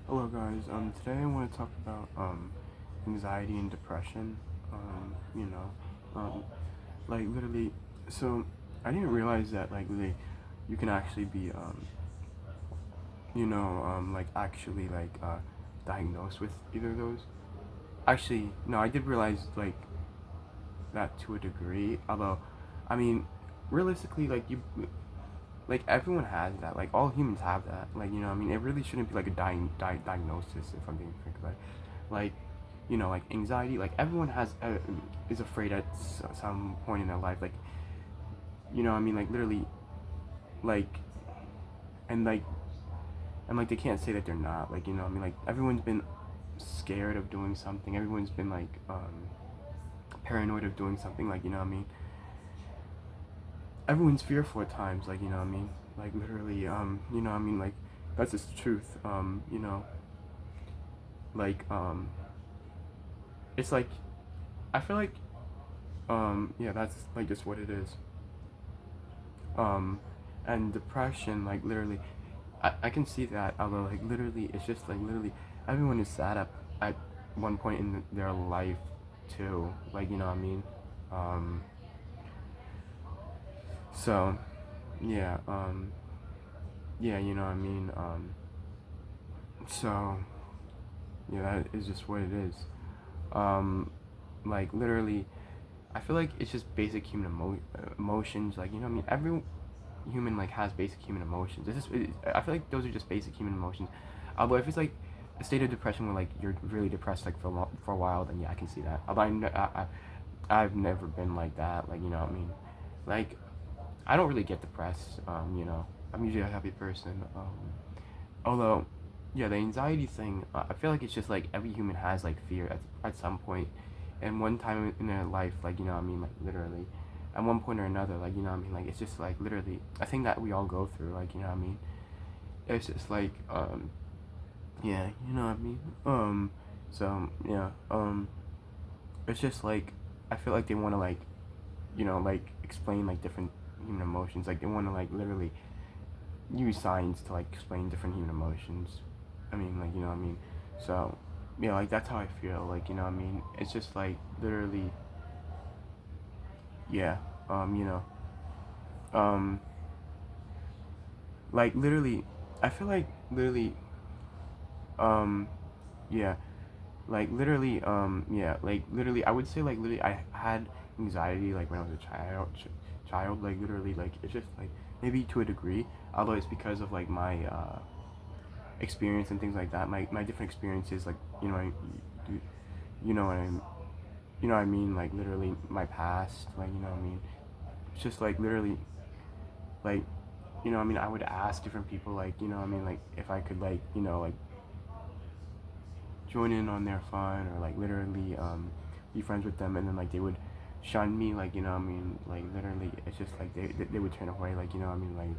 Hello guys. Today I want to talk about anxiety and depression. You know, um, like literally. So I didn't realize that like really, you can actually be like actually diagnosed with either of those. Actually, no, I did realize like that to a degree. Although, I mean, realistically, like everyone has that. Like all humans have that. Like I mean, it really shouldn't be like a diagnosis if I'm being frank about it. Like like anxiety. Like everyone is afraid at some point in their life. Like I mean, like literally, like and like they can't say that they're not. Like I mean, like everyone's been scared of doing something. Everyone's been paranoid of doing something. Like I mean, everyone's fearful at times. Like I mean, like literally, I mean, like that's just the truth. Like it's like I feel like yeah, that's like just what it is. Um, and depression, like literally, I can see that. Although like literally, it's just like literally, everyone is sad at one point in their life too. Like what I mean. Um, so yeah, yeah, what I mean. So yeah, that is just what it is. Um, like literally, I feel like it's just basic human emotions. Like what I mean. Every human like has basic human emotions. I feel like those are just basic human emotions. Although if it's like a state of depression where like you're really depressed like for a while, then yeah, I can see that. Although I've never been like that. Like what I mean. Like I don't really get depressed. I'm usually a happy person. Although yeah, the anxiety thing, I feel like it's just like every human has like fear at some point, and one time in their life, like what I mean, like literally, at one point or another, like what I mean, like it's just like literally a thing that we all go through, like what I mean. It's just like yeah, what I mean. So yeah, it's just like I feel like they want to like like explain like different human emotions, like they want to like literally use science to like explain different human emotions. I mean, like what I mean. So yeah, like that's how I feel. Like what I mean. It's just like literally, yeah. Um, you know, um, like literally, I feel like literally, um, yeah, like literally, yeah, like literally, I would say like literally, I had anxiety like when I was a child, like literally, like it's just like maybe to a degree, although it's because of like my experience and things like that. My different experiences, like you, you know what I'm, what I mean, like literally my past, like what I mean. It's just like literally, like I mean, I would ask different people, like what I mean, like if I could like like join in on their fun or like literally be friends with them, and then like they would shun me, like what I mean, like literally, it's just like they would turn away, like what I mean, like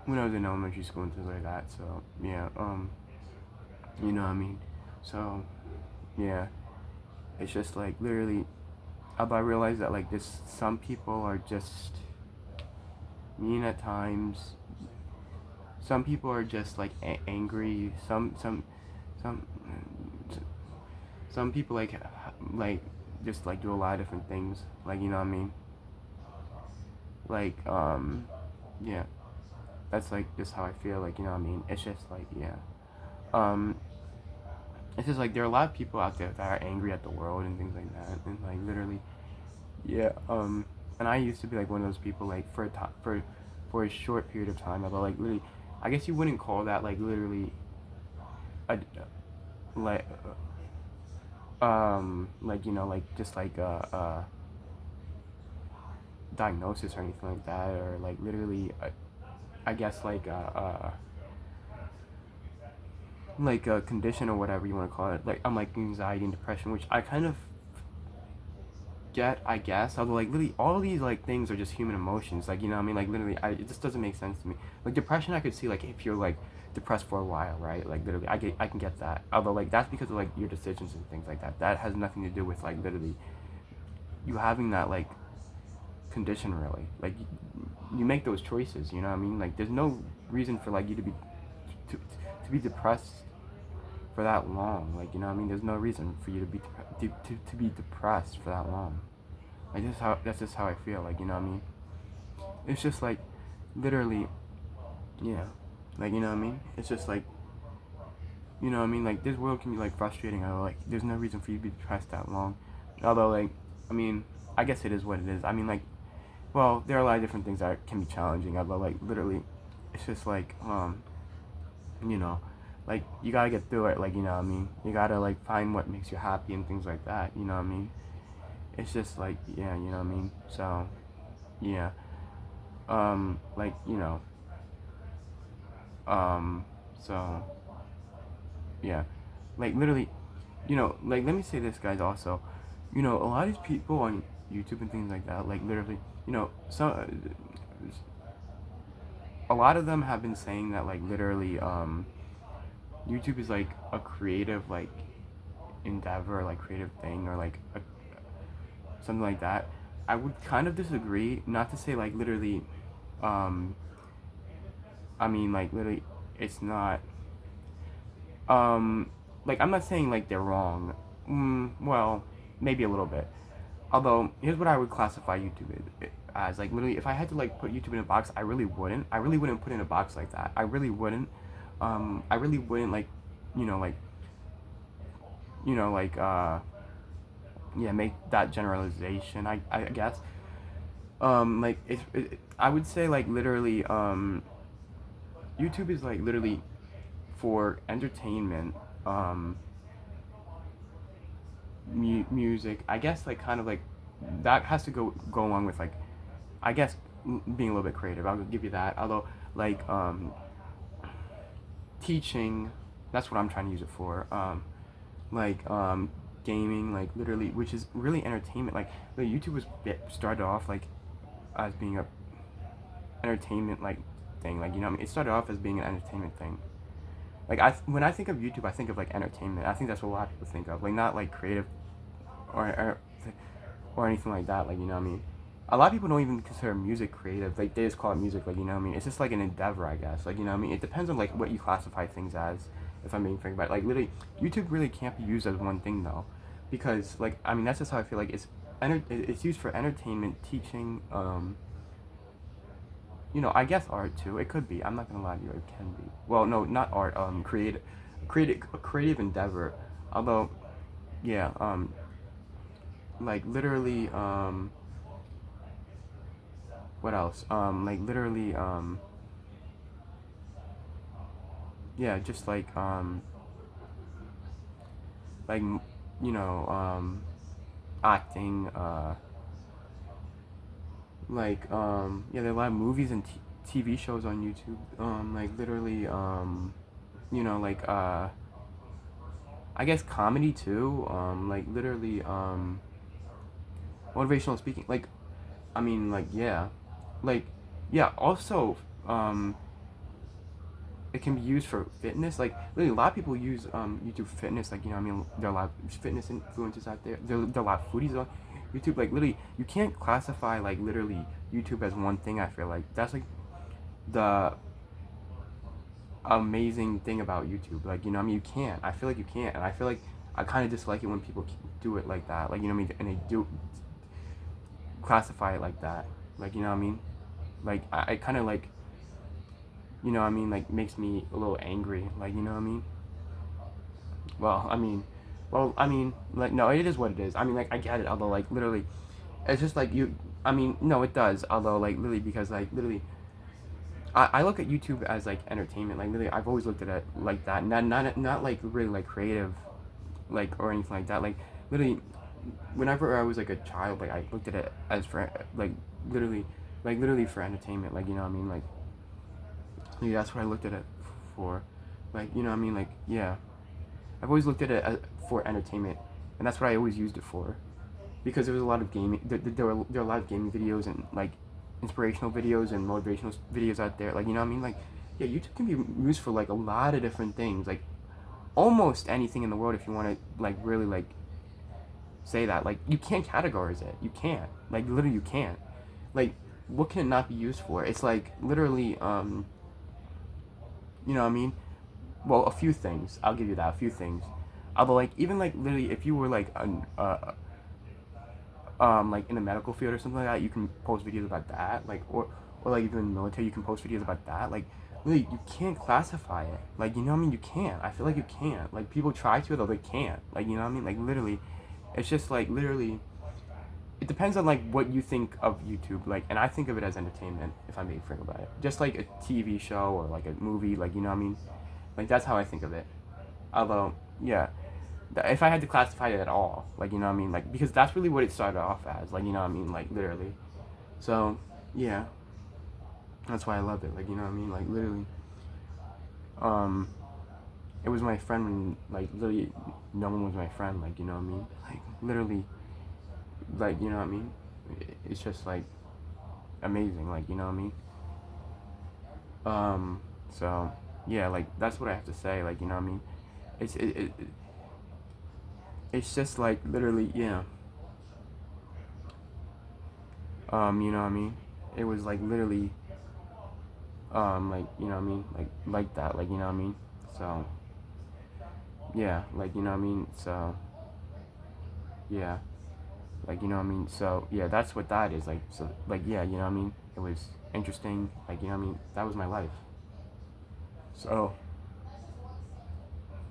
when I was in elementary school and things like that. So yeah, what I mean. So yeah, it's just like literally. But I realized that like this, some people are just mean at times. Some people are just like angry. Some some people like just like do a lot of different things. Like what I mean. Like yeah, that's like just how I feel. Like what I mean. It's just like yeah. Um, it's just like there are a lot of people out there that are angry at the world and things like that, and like literally, yeah. And I used to be like one of those people like for a short period of time. Although like literally, I guess you wouldn't call that like literally a like like like just like a diagnosis or anything like that, or like literally I guess like a condition or whatever you want to call it. Like I'm like anxiety and depression, which I kind of get, I guess. Although like literally all of these like things are just human emotions. Like what I mean, like literally, it just doesn't make sense to me. Like depression, I could see like if you're like depressed for a while, right? Like literally, I can get that. Although like that's because of like your decisions and things like that. That has nothing to do with like literally you having that like condition really. Like you make those choices. You know what I mean? Like there's no reason for like you to be to, to be depressed for that long. Like, you know what I mean? There's no reason for you to be to be depressed for that long. Like, that's just how I feel. Like, you know what I mean? It's just like literally, yeah. Like, you know what I mean? It's just like, you know what I mean? Like, this world can be like frustrating. Or like, there's no reason for you to be depressed that long. Although, like, I mean, I guess it is what it is. I mean, like, well, there are a lot of different things that can be challenging. Although, like, literally, it's just like, you know, like, you gotta get through it. Like, you know what I mean? You gotta like find what makes you happy and things like that. You know what I mean? It's just like, yeah, you know what I mean? So, yeah, like, you know, um, so, yeah, like, literally, you know, like, let me say this, guys. Also, you know, a lot of these people on YouTube and things like that, like, literally, you know, some a lot of them have been saying that, like, literally, YouTube is like a creative, like, endeavor, like, creative thing, or like something like that. I would kind of disagree. Not to say like literally, um, I mean, like, literally, it's not. Like, I'm not saying like they're wrong. Well, maybe a little bit. Although, here's what I would classify YouTube as. Like, literally, if I had to like put YouTube in a box, I really wouldn't. I really wouldn't put it in a box like that. I really wouldn't. I really wouldn't, like, you know, like, like, yeah, make that generalization. I guess. Like, I would say like literally, YouTube is like literally for entertainment, music. I guess, like, kind of like that has to go along with, like, I guess, being a little bit creative. I'll give you that. Although, like, teaching, that's what I'm trying to use it for. Like, gaming, like, literally, which is really entertainment. Like, the YouTube was started off like as being a entertainment, like, thing. Like, you know what I mean? It started off as being an entertainment thing. Like, when I think of YouTube, I think of like entertainment. I think that's what a lot of people think of. Like, not like creative or or anything like that. Like, you know what I mean? A lot of people don't even consider music creative. Like, they just call it music. Like, you know what I mean? It's just like an endeavor, I guess. Like, you know what I mean? It depends on like what you classify things as. If I'm being frank about it, like, literally, YouTube really can't be used as one thing though, because, like, I mean, that's just how I feel. Like, it's used for entertainment, teaching, you know, I guess art too. It could be. I'm not gonna lie to you. It can be. Well, no, not art. A creative endeavor. Although, yeah. Like, literally. What else? Like, literally. Yeah, just like, like, you know, acting. Like, yeah, there are a lot of movies and TV shows on YouTube. Like, literally. You know, like, I guess comedy too. Like, literally, motivational speaking. Like, I mean, like, yeah, like, yeah. Also, it can be used for fitness. Like, literally, a lot of people use YouTube fitness. Like, you know, what I mean, there are a lot of fitness influencers out there. There are a lot of foodies on YouTube. Like, literally, you can't classify like literally YouTube as one thing. I feel like that's like the amazing thing about YouTube. Like, you know what I mean? You can't. I feel like you can't, and I feel like I kind of dislike it when people do it like that. Like, you know what I mean? And they do classify it like that. Like, you know what I mean? Like, I kind of like, you know what I mean? Like, makes me a little angry. Like, you know what I mean? Well, I mean, like, no, it is what it is. I mean, like, I get it. Although, like, literally, it's just like you. I mean, no, it does. Although, like, literally, because, like, literally, I look at YouTube as like entertainment. Like, literally, I've always looked at it like that. Not like really like creative, like, or anything like that. Like, literally, whenever I was like a child, like, I looked at it as for like literally, for entertainment. Like, you know what I mean? Like, yeah, that's what I looked at it for. Like, you know what I mean? Like, yeah, I've always looked at it as, for entertainment, and that's what I always used it for. Because there was a lot of gaming. There were a lot of gaming videos and like inspirational videos and motivational videos out there. Like, you know what I mean? Like, yeah, YouTube can be used for like a lot of different things. Like, almost anything in the world if you want to like really like say that. Like, you can't categorize it. You can't. Like, literally, you can't. Like, what can it not be used for? It's like literally, you know what I mean? well, a few things. I'll give you that, a few things. Although, like, even like literally, if you were like like in the medical field or something like that, you can post videos about that. Like, or like if you're in the military, you can post videos about that. Like, really, you can't classify it. Like, you know what I mean? You can't. I feel like you can't. Like, people try to, though they can't. Like, you know what I mean? Like, literally, it's just like literally. It depends on like what you think of YouTube. Like, and I think of it as entertainment. If I'm being frank about it, just like a TV show or like a movie. Like, you know what I mean? Like, that's how I think of it. Although, yeah, if I had to classify it at all, like, you know what I mean, like, because that's really what it started off as, like, you know what I mean, like, literally. So, yeah, that's why I love it, like, you know what I mean, like, literally. Um, it was my friend when, like, literally, no one was my friend, like, you know what I mean, like, literally, like, you know what I mean. It's just like amazing, like, you know what I mean. So yeah, like, that's what I have to say, like, you know what I mean. It's just like literally, yeah. You know what I mean? It was like literally, like, you know what I mean? Like that, like, you know what I mean? So, yeah, like, you know what I mean? So, yeah, like, you know what I mean? So, yeah, that's what that is. Like, so, like, yeah, you know what I mean? It was interesting, like, you know what I mean? That was my life. So,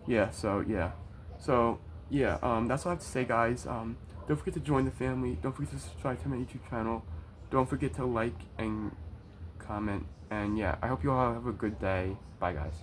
yeah, so, yeah. So, yeah, that's all I have to say, guys. Don't forget to join the family. Don't forget to subscribe to my YouTube channel. Don't forget to like and comment. And yeah, I hope you all have a good day. Bye, guys.